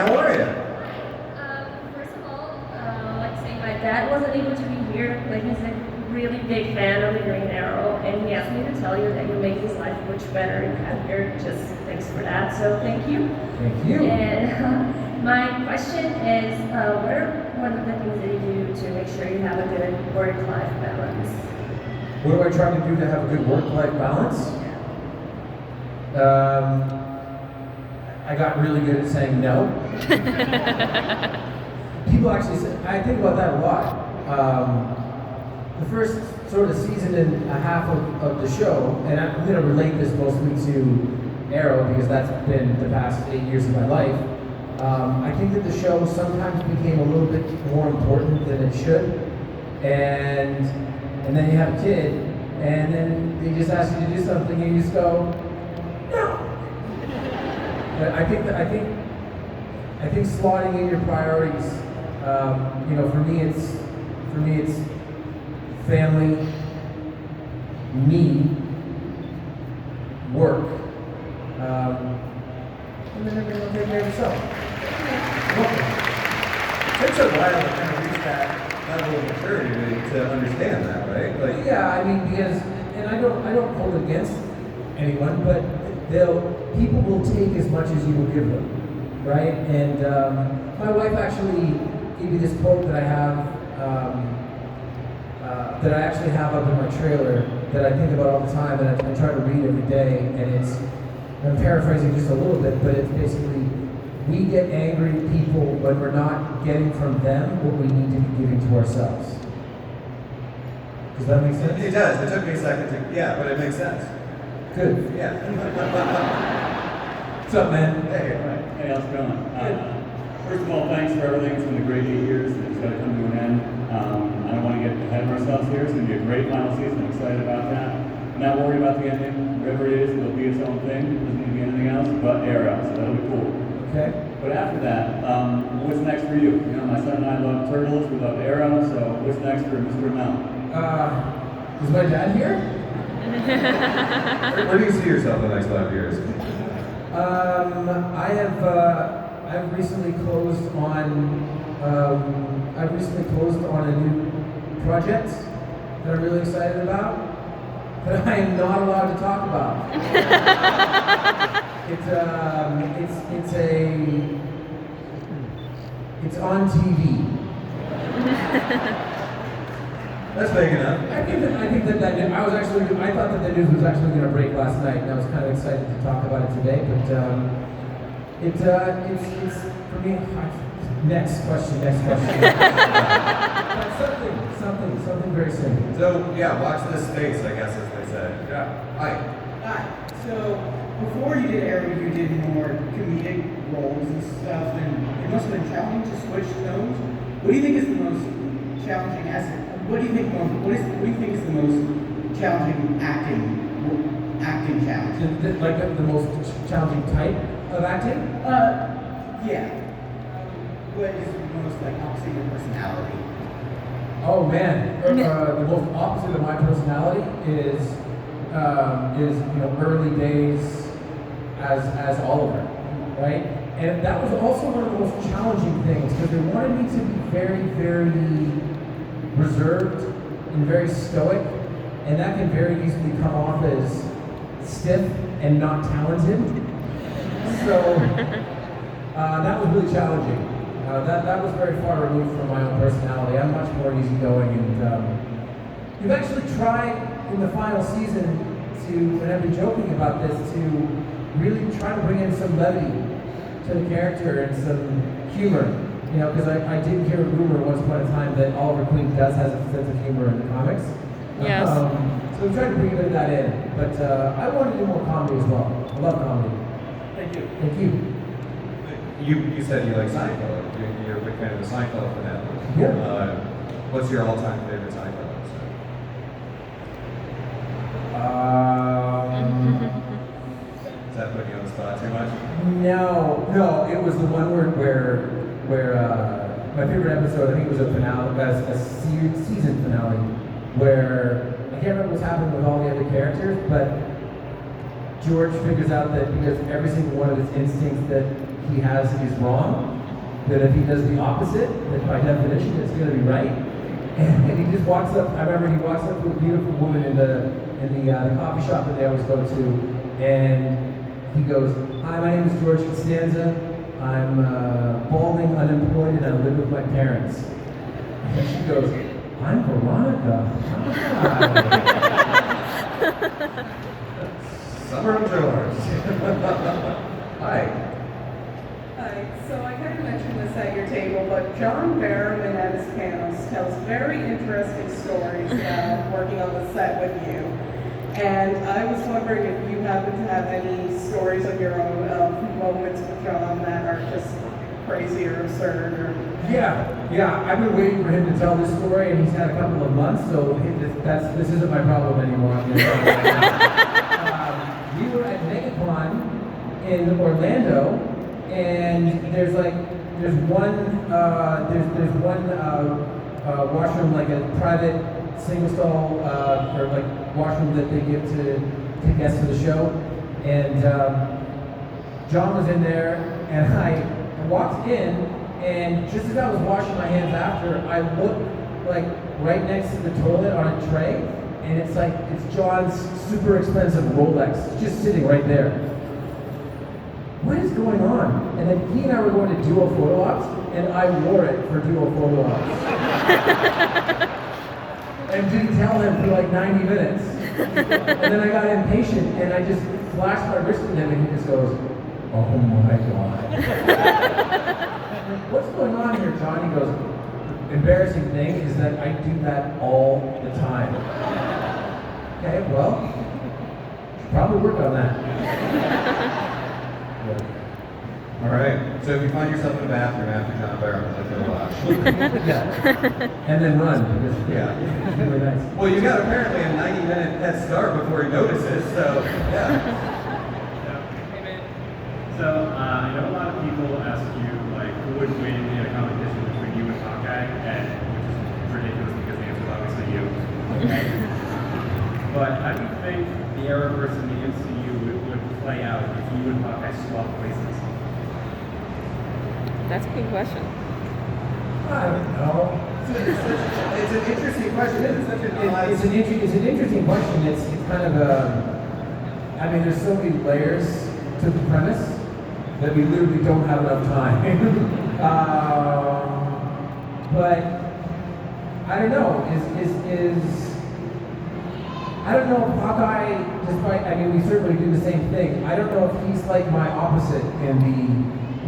how are you? First of all, like saying my dad wasn't able to be here, but he's a really big fan of the Green Arrow, and he asked me to tell you that you make his life much better and happier. Just thanks for that. So thank you. Thank you. And my question is, what are one of the things that you do to make sure you have a good work-life balance? What do I try to do to have a good work-life balance? I got really good at saying no. People actually say, I think about that a lot. The first sort of season and a half of the show, and I'm going to relate this mostly to Arrow because that's been the past 8 years of my life. I think that the show sometimes became a little bit more important than it should, and then you have a kid, and then they just ask you to do something, and you just go, no. But I think slotting in your priorities. For me, it's family, me, work, and then everyone will take care of yourself. It takes a while to kind of reach that level of maturity to understand that, right? Like, yeah, I mean, because, and I don't hold it against anyone, but people will take as much as you will give them, right? And my wife actually gave me this quote that I have, that I actually have up in my trailer that I think about all the time, and I try to read every day, and I'm paraphrasing just a little bit, but it's basically, we get angry at people when we're not getting from them what we need to be giving to ourselves. Does that make sense? it does. It took me a second to, yeah, but it makes sense. Good. Yeah. What's up, man? Hey. Hey, how's it going? First of all, thanks for everything. It's been a great 8 years. It's got to come to an end. I don't want to get ahead of ourselves here. It's going to be a great final season. I'm excited about that. I'm not worried about the ending. Whatever it is, it'll be its own thing. It doesn't need to be anything else but Arrow, so that'll be cool. Okay. But after that, what's next for you? You know, my son and I love Turtles. We love Arrow. So what's next for Mr. Amell? Is my dad here? Where do you see yourself in the next 5 years? I've recently closed on a new project that I'm really excited about, but I am not allowed to talk about. It's on TV. That's big enough. I thought that the news was actually going to break last night, and I was kind of excited to talk about it today. But it's for me. Next question. something very simple. So, yeah, watch this space, I guess, as they say. Yeah. Hi. So, before you did Arrow, you did more comedic roles and stuff, and it must have been challenging to switch tones. What do you think is the most challenging what do you think is the most challenging acting challenge? The most challenging type of acting? Yeah. What is the most opposite your personality? Oh man, the most opposite of my personality is early days as Oliver, right? And that was also one of the most challenging things because they wanted me to be very, very reserved and very stoic, and that can very easily come off as stiff and not talented. So that was really challenging. That was very far removed from my own personality. I'm much more easygoing, and we've actually tried in the final season and I've been joking about this, to really try to bring in some levity to the character and some humor. Because I did hear a rumor once upon a time that Oliver Queen does have a sense of humor in the comics. Yes. So we tried to bring a bit of that in, but I want to do more comedy as well. I love comedy. Thank you. Thank you. You said you like Seinfeld. You're a big fan of the Seinfeld finale. Yeah. What's your all-time favorite Seinfeld episode? Is that putting you on the spot too much? No, it was the one where my favorite episode, I think it was a finale, a season finale, where I can't remember what's happening with all the other characters, but George figures out that because every single one of his instincts that he has is wrong, that if he does the opposite, that by definition it's going to be right. And he just walks up. I remember he walks up to a beautiful woman in the coffee shop that they always go to, and he goes, "Hi, my name is George Costanza. I'm balding, unemployed, and I live with my parents." And she goes, "I'm Veronica. Hi." Summer of Drillers. Hi. Hi. So I kind of mentioned this at your table, but John Barrowman at his panels tells very interesting stories about working on the set with you. And I was wondering if you happen to have any stories of your own moments with John that are just crazy or absurd or... Yeah. I've been waiting for him to tell this story, and he's had a couple of months, so this isn't my problem anymore. I'm gonna tell you right now. We were at MegaCon in Orlando, and there's one washroom, like a private single stall or like washroom that they give to guests for the show, and John was in there, and I walked in, and just as I was washing my hands after, I looked like right next to the toilet on a tray, and it's John's super expensive Rolex just sitting right there. What is going on? And then he and I were going to duo photo ops, and I wore it for duo photo ops. And didn't tell him for like 90 minutes. And then I got impatient, and I just flashed my wrist at him, and he just goes, "Oh my God." What's going on here, John? He goes, "Embarrassing thing is that I do that all the time." Okay, well, should probably work on that. All right. So if you find yourself in the bathroom after John Barrowman, let's go watch. Yeah. And then run, because Yeah. it's really nice. Well, you got apparently a 90-minute head start before he notices, so yeah. Hey man. So I know a lot of people ask you like who would win in a competition between you and Hawkeye, and which is ridiculous because the answer is obviously you. Okay. But how do you think the Arrowverse in the MCU would play out if you and Hawkeye swapped places? That's a good question. I don't know. It's an interesting question. It's such an It's an interesting question. It's kind of I mean, there's so many layers to the premise that we literally don't have enough time. But I don't know. I don't know if Hawkeye, despite, I mean, we certainly do the same thing. I don't know if he's like my opposite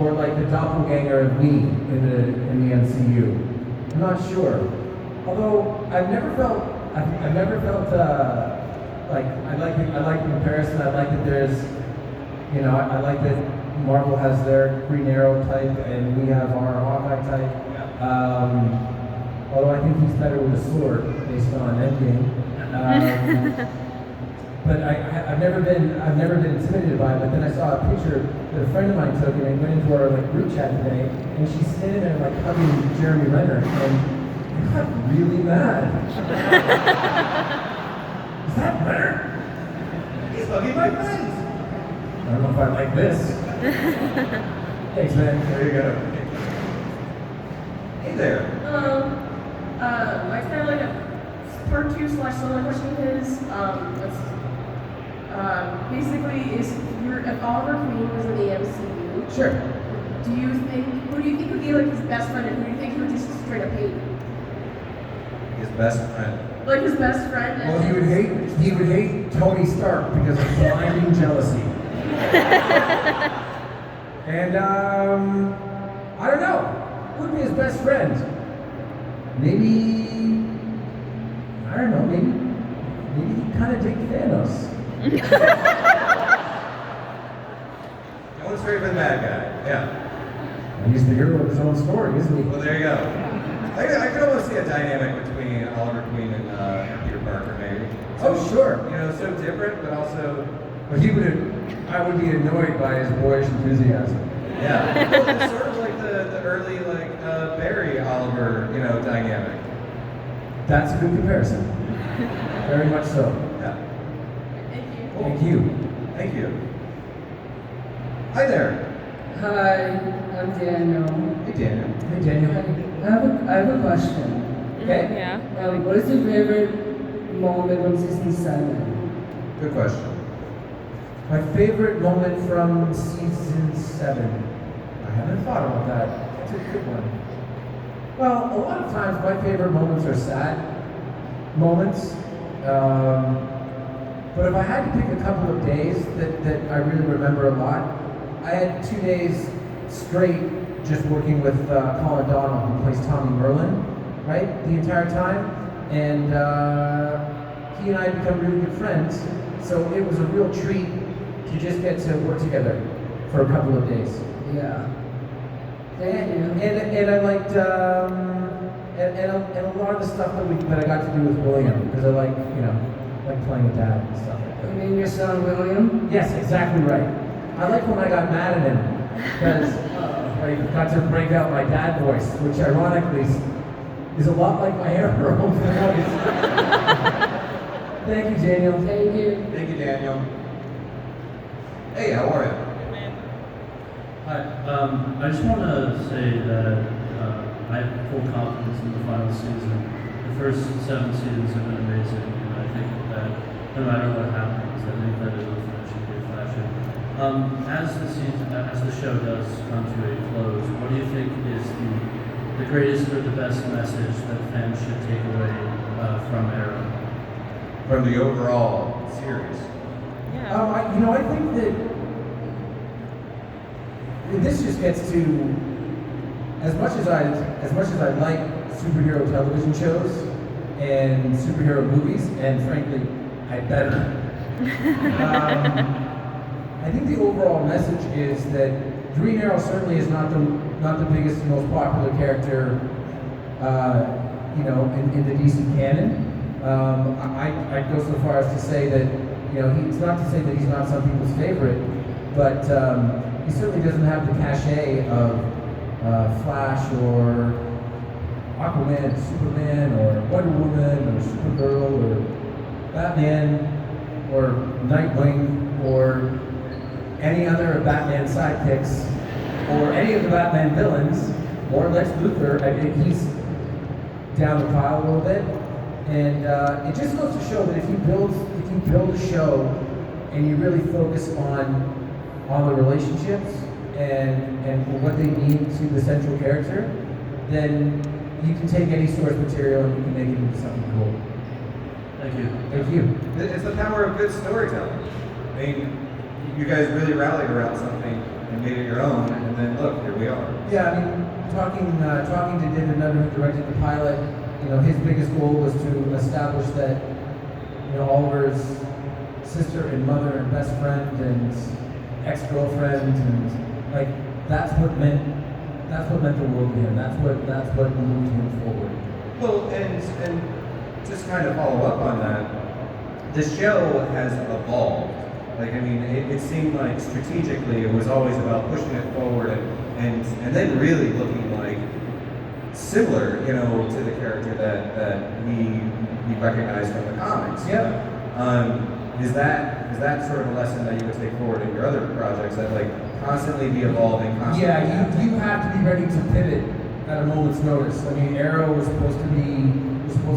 or like the doppelganger of me in the MCU. I'm not sure. Although I've never felt like I like the comparison. I like that there's, I like that Marvel has their Green Arrow type and we have our Hawkeye type. Although I think he's better with a sword based on Endgame. But I've never been intimidated by it. But then I saw a picture that a friend of mine took, and I went into our group chat today, and she's standing there like hugging Jeremy Renner, and I got really mad. Is that Renner? He's hugging my friends. I don't know if I like this. Thanks, man. There you go. Hey there. It's kind of like a part 2 / similar question is, basically, if Oliver Queen was in the MCU, Sure. who do you think would be like his best friend, and who do you think he would just straight up hate? His best friend. Like his best friend? And Well, he would hate Tony Stark because of blinding jealousy. And I don't know. Who would be his best friend? Maybe I don't know. Maybe he kind of dig Thanos. Going straight for the bad guy. Yeah. He's the hero of his own story, isn't he? Well, there you go. I could almost see a dynamic between Oliver Queen and Peter Parker, maybe. Oh, sure. So different, but also. But I would be annoyed by his boyish enthusiasm. Yeah. Well, it's sort of like the early Barry Oliver, dynamic. That's a good comparison. Very much so. Yeah. Thank you. Thank you. Thank you. Hi there. Hi, I'm Daniel. Hey, Daniel. Hey, Daniel. I have a question. Okay. Yeah. What is your favorite moment from season 7? Good question. My favorite moment from season 7. I haven't thought about that. That's a good one. Well, a lot of times my favorite moments are sad moments. But if I had to pick a couple of days that I really remember a lot, I had 2 days straight just working with Colin Donnell, who plays Tommy Merlin, right, the entire time. And he and I become really good friends. So it was a real treat to just get to work together for a couple of days. Yeah. Thank you. And I liked and a lot of the stuff that I got to do with William, because I like playing with dad and stuff like You that. mean your son William? Yes, exactly right. I like when I got mad at him because I got to break out my dad voice, which ironically is a lot like my Arrow voice. Thank you, Daniel. Thank you. Thank you, Daniel. Hey, how are you? Hi. I just want to say that I have full confidence in the final season. The first 7 seasons have been amazing, and I think that no matter what happens, I think that it will finish in good fashion. As the show does come to a close, what do you think is the greatest or the best message that fans should take away from Arrow? From the overall series. Yeah. I think that this just gets to as much as I like superhero television shows and superhero movies, and frankly, I better. I think the overall message is that Green Arrow certainly is not the biggest and most popular character, in the DC canon. I'd go so far as to say that, it's not to say that he's not some people's favorite, but he certainly doesn't have the cachet of Flash or Aquaman, Superman, or Wonder Woman, or Supergirl, or Batman, or Nightwing, or any other of Batman's sidekicks, or any of the Batman villains, or Lex Luthor. I mean, he's down the pile a little bit. And it just goes to show that if you build a show and you really focus on the relationships and what they mean to the central character, then you can take any source material and you can make it into something cool. Thank you. Thank you. It's the power of good storytelling. I mean, you guys really rallied around something and made it your own, and then look, here we are. Yeah, I mean, talking to David Nutter, who directed the pilot, his biggest goal was to establish that, Oliver's sister and mother and best friend and ex-girlfriend, and that's what meant the world to him. That's what moved him forward. Well, and just kind of follow up on that, the show has evolved. It seemed like strategically it was always about pushing it forward and then really looking like similar, to the character that we recognize from the comics. Yeah. Is that sort of a lesson that you would take forward in your other projects, that constantly be evolving, constantly? Yeah, you have to be ready to pivot at a moment's notice. I mean, Arrow was supposed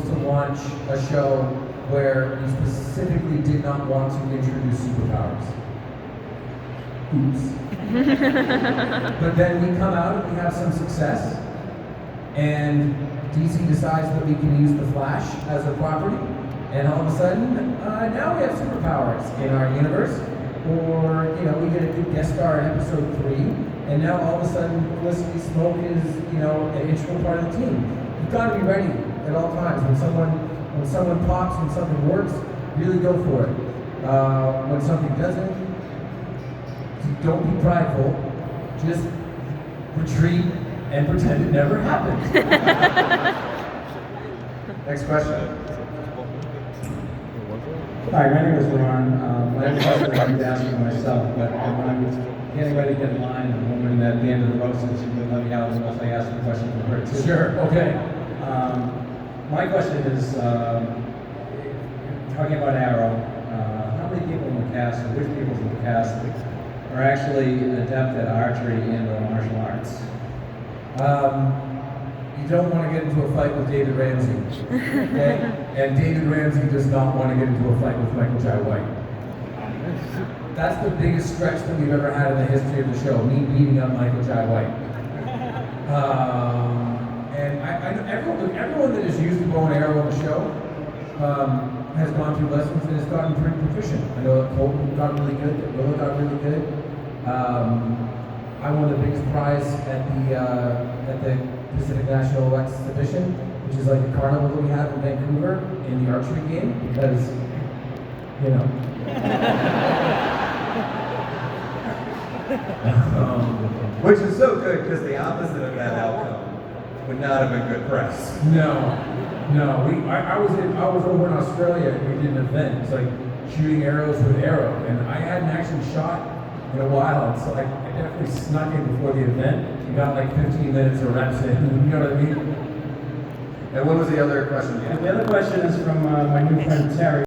to launch a show where he specifically did not want to introduce superpowers. Oops. But then we come out and we have some success, and DC decides that we can use the Flash as a property, and all of a sudden, now we have superpowers in our universe, or we get a good guest star in episode 3, and now all of a sudden, Felicity Smoke is an integral part of the team. You've got to be ready at all times. When someone pops, when something works, really go for it. When something doesn't, don't be prideful. Just retreat and pretend it never happened. Next question. Hi, my name is Ron. My question I was asking myself, but when I was getting ready to get in line, the woman at the end of the road said she would let me out unless I asked a question from her too. Sure, okay. My question is, talking about Arrow, how many people in the cast, or which people in the cast, are actually adept at archery and or martial arts? You don't want to get into a fight with David Ramsey, okay? And David Ramsey does not want to get into a fight with Michael Jai White. That's the biggest stretch that we've ever had in the history of the show, me beating up Michael Jai White. And I know everyone that has used the bow and arrow on the show has gone through lessons and has gotten pretty proficient. I know that Colton got really good, that Willa got really good. I won the biggest prize at the Pacific National Exhibition, which is like a carnival that we have in Vancouver in the archery game, because, you know. Which is so good because the opposite of that outcome would not have been good press. No. I was over in Australia and we did an event. It's like shooting arrows with arrow, and I hadn't actually shot in a while, and so I definitely snuck in before the event. You got like 15 minutes of reps in. You know what I mean? And what was the other question? The other question is from my new friend Terry.